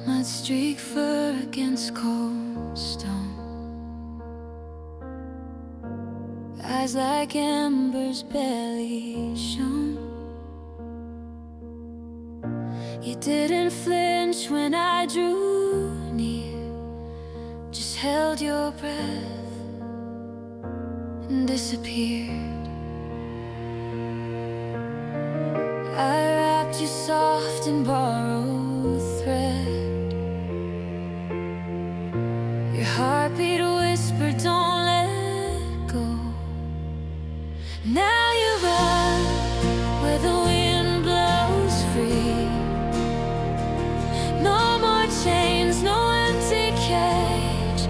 Mud streak fur against cold stone, eyes like embers barely shone. You didn't flinch when I drew near, just held your breath and disappeared. I wrapped you soft in borrowed thread. Your heartbeat whispered, don't let go. Now you run where the wind blows free. No more chains, no empty cage,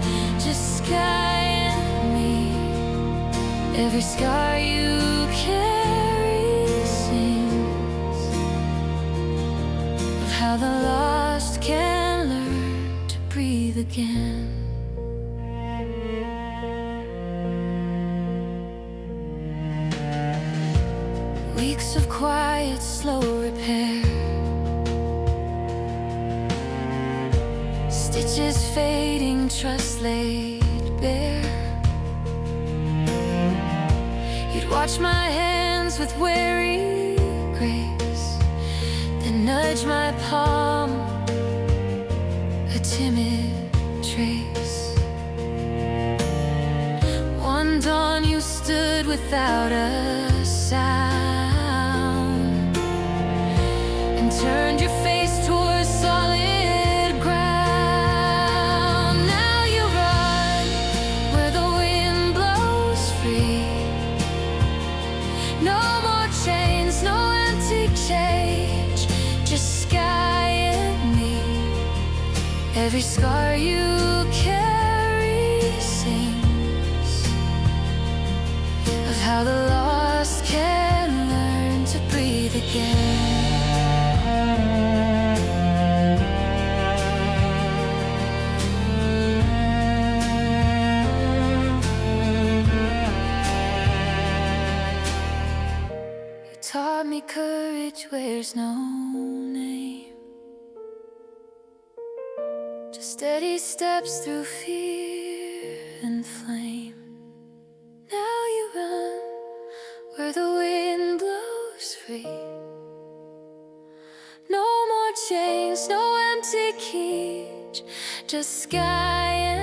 just sky and me. Every scar you carry sings of how the lost can learn to breathe again. Weeks of quiet, slow repair, stitches fading, trust laid bare. You'd watch my hands with wary grace, then nudge my palm, a timid trace. One dawn you stood without a sound and turned your face towards solid ground. Now you run where the wind blows free. No more chains, no empty cage, just sky and me. Every scar you carry sings of how the lost can learn to breathe again. You taught me courage which wears no name. Just steady steps through fear and flame. Now you run where the wind blows free. No more chains, no empty cage, just sky and